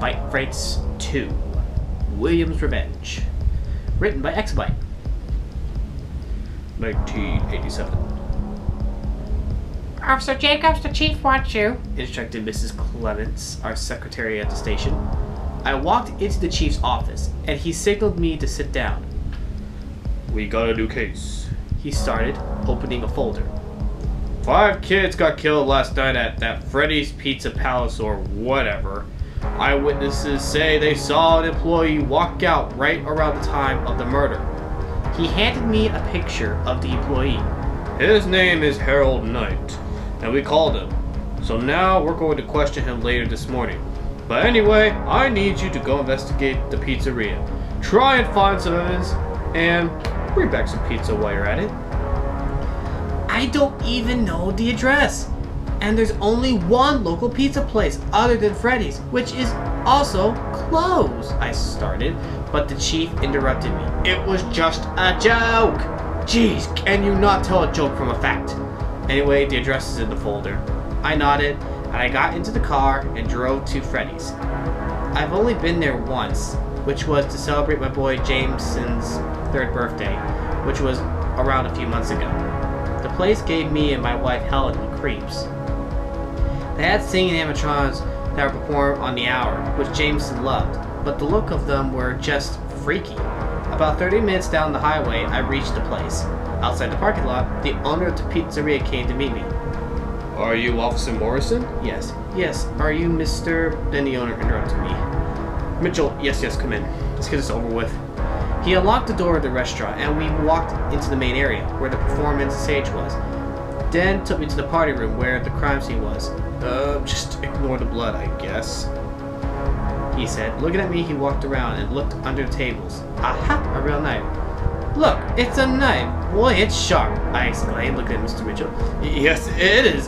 Xybyte Freights 2, William's Revenge. Written by Xybyte. 1987. Officer Jacobs, the chief wants you. Instructed Mrs. Clements, our secretary at the station. I walked into the chief's office, and he signaled me to sit down. We got a new case. He started, opening a folder. 5 kids got killed last night at that Freddy's Pizza Palace or whatever. Eyewitnesses say they saw an employee walk out right around the time of the murder. He handed me a picture of the employee. His name is Harold Knight, and we called him. So now we're going to question him later this morning. But anyway, I need you to go investigate the pizzeria. Try and find some evidence, and bring back some pizza while you're at it. I don't even know the address. And there's only one local pizza place other than Freddy's, which is also closed. I started, but the chief interrupted me. It was just a joke. Jeez, can you not tell a joke from a fact? Anyway, the address is in the folder. I nodded, and I got into the car and drove to Freddy's. I've only been there once, which was to celebrate my boy Jameson's 3rd birthday, which was around a few months ago. The place gave me and my wife Helen the creeps. They had singing animatronics that were performed on the hour, which Jameson loved, but the look of them were just freaky. About 30 minutes down the highway, I reached the place. Outside the parking lot, the owner of the pizzeria came to meet me. Are you Officer Morrison? Yes. Yes, are you Mr. Then the owner interrupted me. Mitchell, yes, come in. Let's get this over with. He unlocked the door of the restaurant, and we walked into the main area, where the performance stage was. Then took me to the party room, where the crime scene was. Just ignore the blood, I guess, he said. Looking at me, he walked around and looked under the tables. Aha, a real knife. Look, it's a knife. Boy, it's sharp, I exclaimed, looking at Mr. Mitchell. Yes, it is.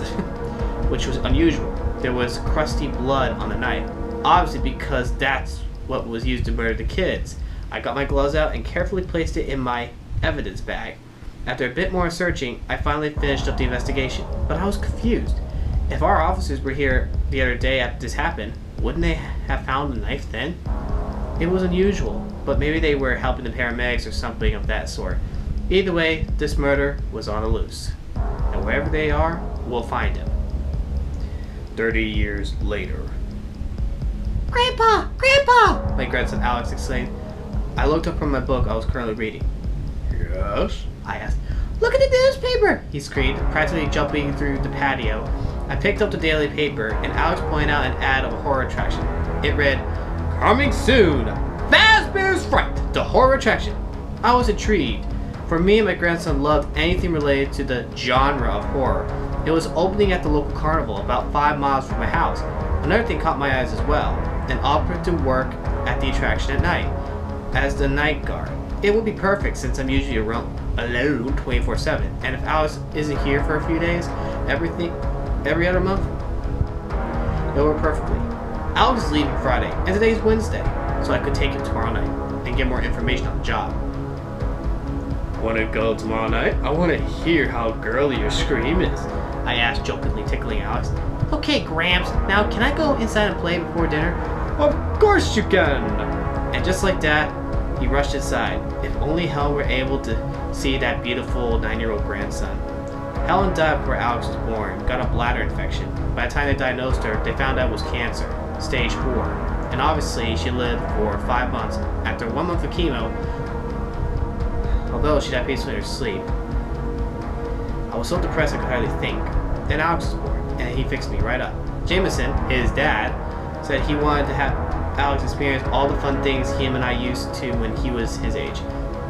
Which was unusual. There was crusty blood on the knife, obviously because that's what was used to murder the kids. I got my gloves out and carefully placed it in my evidence bag. After a bit more searching, I finally finished up the investigation, but I was confused. If our officers were here the other day after this happened, wouldn't they have found the knife then? It was unusual, but maybe they were helping the paramedics or something of that sort. Either way, this murder was on the loose. And wherever they are, we'll find them. 30 years later. Grandpa! Grandpa! My grandson Alex exclaimed. I looked up from my book I was currently reading. Yes? I asked. Look at the newspaper! He screamed, practically jumping through the patio. I picked up the daily paper, and Alex pointed out an ad of a horror attraction. It read, Coming soon! Fazbear's Fright, the horror attraction. I was intrigued, for me and my grandson loved anything related to the genre of horror. It was opening at the local carnival about 5 miles from my house. Another thing caught my eyes as well, an operative to work at the attraction at night, as the night guard. It would be perfect since I'm usually alone 24/7, and if Alex isn't here for a few days, every other month, it would work perfectly. Alex is leaving Friday, and today's Wednesday, so I could take him tomorrow night and get more information on the job. Want to go tomorrow night? I want to hear how girly your scream is, I asked, jokingly tickling Alex. Okay, Gramps, now can I go inside and play before dinner? Of course you can! And just like that, he rushed inside. If only Helen were able to see that beautiful 9-year-old grandson. Helen died before Alex was born, got a bladder infection. By the time they diagnosed her, they found out it was cancer, stage 4. And obviously, she lived for 5 months. After 1 month of chemo, although she died peacefully in her sleep, I was so depressed I could hardly think. Then Alex was born, and he fixed me right up. Jameson, his dad, said he wanted to have Alex experience all the fun things him and I used to when he was his age.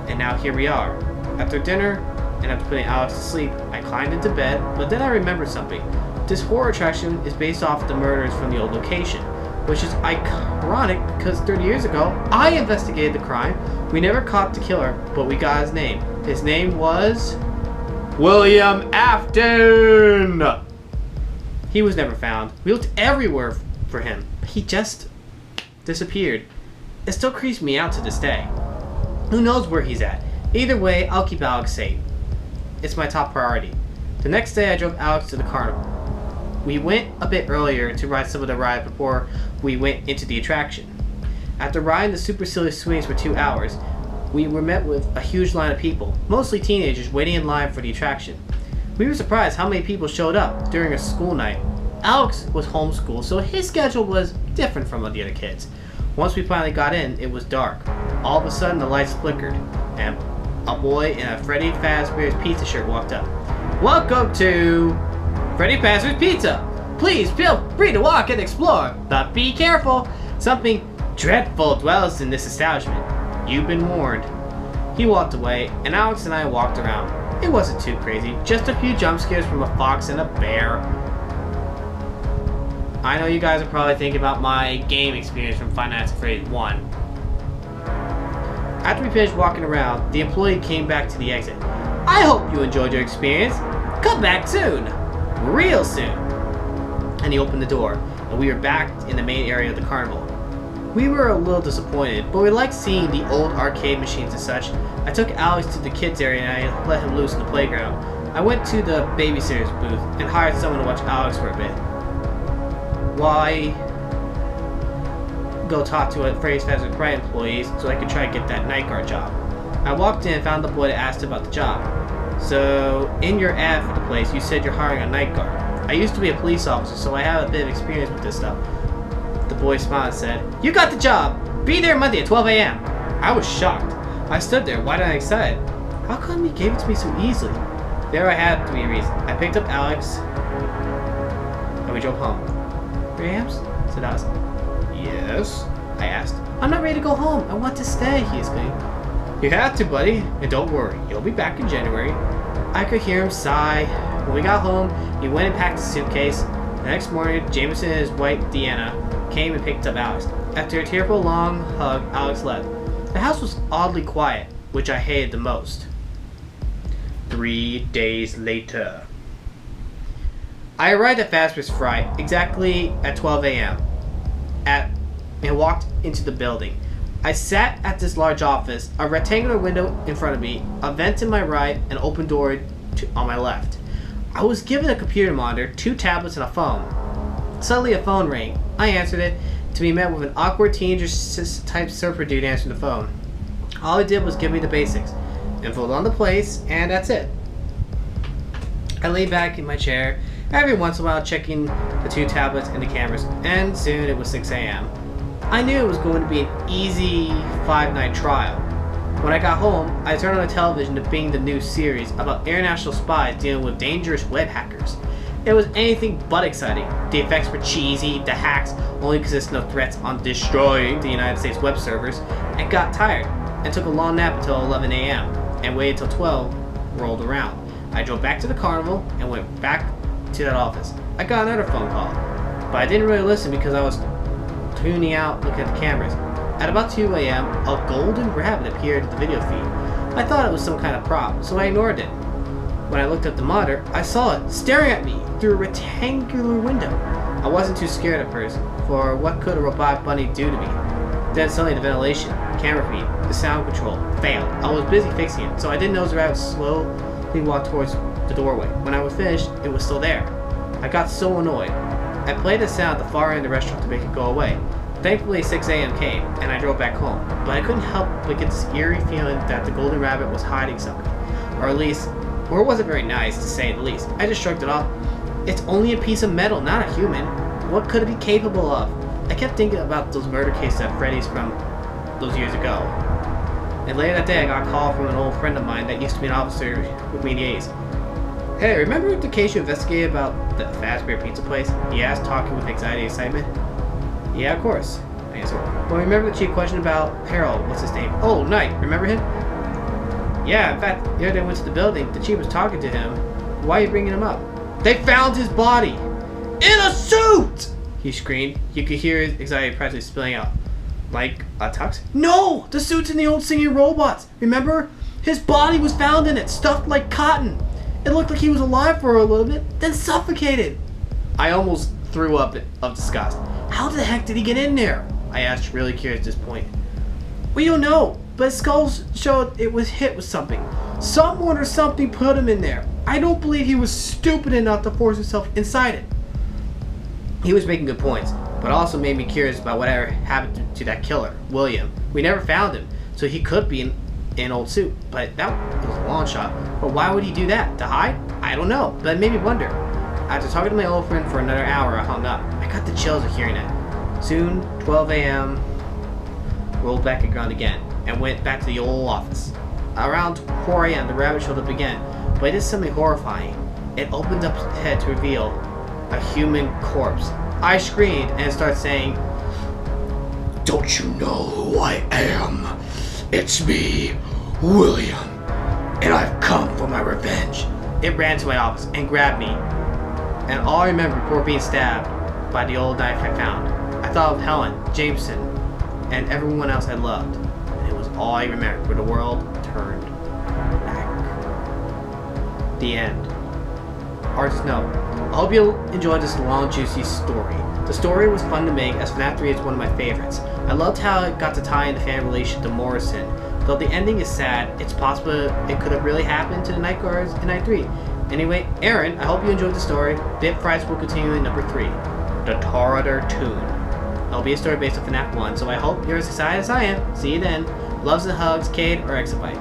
And now here we are. After dinner, and after putting Alex to sleep, I climbed into bed, but then I remembered something. This horror attraction is based off the murders from the old location, which is ironic because 30 years ago, I investigated the crime. We never caught the killer, but we got his name. His name was William Afton! He was never found. We looked everywhere for him, but he just disappeared. It still creeps me out to this day. Who knows where he's at? Either way, I'll keep Alex safe. It's my top priority. The next day, I drove Alex to the carnival. We went a bit earlier to ride some of the rides before we went into the attraction. After riding the super silly swings for 2 hours, we were met with a huge line of people, mostly teenagers, waiting in line for the attraction. We were surprised how many people showed up during a school night. Alex was homeschooled, so his schedule was different from the other kids. Once we finally got in, it was dark. All of a sudden, the lights flickered, and a boy in a Freddy Fazbear's Pizza shirt walked up. "Welcome to Freddy Fazbear's Pizza! Please feel free to walk and explore, but be careful! Something dreadful dwells in this establishment. You've been warned." He walked away, and Alex and I walked around. It wasn't too crazy, just a few jump scares from a fox and a bear. I know you guys are probably thinking about my game experience from Five Nights at Freddy's 1. After we finished walking around, the employee came back to the exit. "I hope you enjoyed your experience. Come back soon. Real soon." And he opened the door, and we were back in the main area of the carnival. We were a little disappointed, but we liked seeing the old arcade machines and such. I took Alex to the kids area and I let him loose in the playground. I went to the babysitter's booth and hired someone to watch Alex for a bit. While I go talk to a Freddy's Fazbear's Pride employees so I could try to get that night guard job. I walked in and found the boy that asked about the job. "So, in your ad for the place, you said you're hiring a night guard. I used to be a police officer, so I have a bit of experience with this stuff." The boy smiled and said, "You got the job! Be there Monday at 12 a.m. I was shocked. I stood there, wide-eyed and excited. How come he gave it to me so easily? There I had 3 reasons. I picked up Alex, and we drove home. "Rams?" said Alex. "Yes?" I asked. "I'm not ready to go home. I want to stay," he exclaimed. "You have to, buddy. And don't worry, you'll be back in January." I could hear him sigh. When we got home, he went and packed his suitcase. The next morning, Jameson and his wife, Deanna, came and picked up Alex. After a tearful long hug, Alex left. The house was oddly quiet, which I hated the most. 3 days later. I arrived at Fazbear's Fright exactly at 12 a.m. and walked into the building. I sat at this large office, a rectangular window in front of me, a vent to my right, and an open door on my left. I was given a computer monitor, 2 tablets, and a phone. Suddenly a phone rang. I answered it, to be met with an awkward teenager-type surfer dude answering the phone. All he did was give me the basics. Info on the place, and that's it. I lay back in my chair, every once in a while checking the 2 tablets and the cameras, and soon it was 6 a.m. I knew it was going to be an easy 5-night trial. When I got home, I turned on the television to bing the new series about international spies dealing with dangerous web hackers. It was anything but exciting. The effects were cheesy, the hacks only consisted of threats on destroying the United States web servers, and got tired and took a long nap until 11 a.m. and waited till 12 rolled around. I drove back to the carnival and went back to that office. I got another phone call, but I didn't really listen because I was tuning out looking at the cameras. At about 2 a.m., a golden rabbit appeared at the video feed. I thought it was some kind of prop, so I ignored it. When I looked at the monitor, I saw it staring at me through a rectangular window. I wasn't too scared at first, for what could a robotic bunny do to me? Then suddenly the ventilation, camera feed, the sound control failed. I was busy fixing it, so I didn't notice the rabbit slowly walked towards the doorway. When I was finished, it was still there. I got so annoyed. I played the sound at the far end of the restaurant to make it go away. Thankfully 6 a.m. came, and I drove back home, but I couldn't help but get this eerie feeling that the golden rabbit was hiding something. Or it wasn't very nice, to say the least. I just shrugged it off. It's only a piece of metal, not a human. What could it be capable of? I kept thinking about those murder cases at Freddy's from those years ago. And later that day, I got a call from an old friend of mine that used to be an officer with me in the 80s. "Hey, remember the case you investigated about the Fazbear pizza place?" he asked, talking with anxiety and excitement. "Yeah, of course," I answered. "Well, remember the chief question about Harold, what's his name? Oh, Knight, remember him?" "Yeah, in fact, the other day I went to the building, the chief was talking to him. Why are you bringing him up?" "They found his body! In a suit!" he screamed. You could hear his anxiety practically spilling out. "Like a tux?" "No! The suit's in the old singing robots! Remember? His body was found in it, stuffed like cotton. It looked like he was alive for a little bit, then suffocated." I almost threw up of disgust. "How the heck did he get in there?" I asked, really curious at this point. "We don't know, but his skull showed it was hit with something. Someone or something put him in there. I don't believe he was stupid enough to force himself inside it." He was making good points, but also made me curious about whatever happened to that killer, William. We never found him, so he could be in an old suit, but that was a long shot. But why would he do that? To hide? I don't know, but it made me wonder. After talking to my old friend for another hour, I hung up. I got the chills of hearing it. Soon, 12 a.m., rolled back around again, and went back to the old office. Around 4 a.m., the rabbit showed up again, but it did something horrifying. It opened up its head to reveal a human corpse. I screamed and started saying, "Don't you know who I am? It's me, William, and I've come for my revenge." It ran to my office and grabbed me, and all I remember before being stabbed by the old knife I found. I thought of Helen, Jameson, and everyone else I loved, and it was all I remembered when the world turned black. The end. Artist note. I hope you'll enjoy this long, juicy story. The story was fun to make, as FNAF 3 is one of my favorites. I loved how it got to tie in the fan relation to Morrison. Though the ending is sad, it's possible it could have really happened to the Night Guards in Night 3. Anyway, Aaron, I hope you enjoyed the story. Bit Price will continue in number 3, The Torridor Tune. It'll be a story based on FNAF 1, so I hope you're as excited as I am. See you then. Loves and hugs, Cade or Xybyte.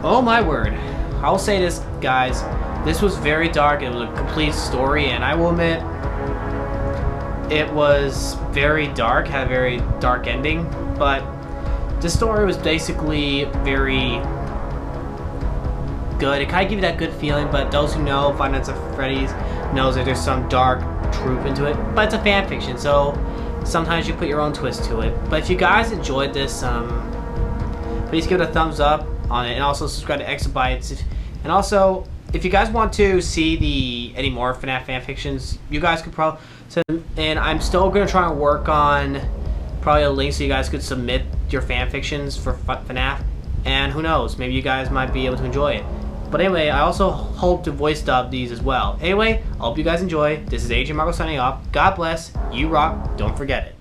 Oh my word. I'll say this, guys. This was very dark. It was a complete story, and I will admit, it was very dark, had a very dark ending, but the story was basically very good. It kind of gave you that good feeling, but those who know Five Nights at Freddy's knows that there's some dark truth into it, but it's a fan fiction, so sometimes you put your own twist to it. But if you guys enjoyed this, please give it a thumbs up on it, and also subscribe to Xybyte. And also, if you guys want to see any more FNAF fan fictions, you guys could probably send them. And I'm still going to try and work on probably a link so you guys could submit your fan fictions for FNAF. And who knows, maybe you guys might be able to enjoy it. But anyway, I also hope to voice dub these as well. Anyway, I hope you guys enjoy. This is ajmarkle signing off. God bless. You rock. Don't forget it.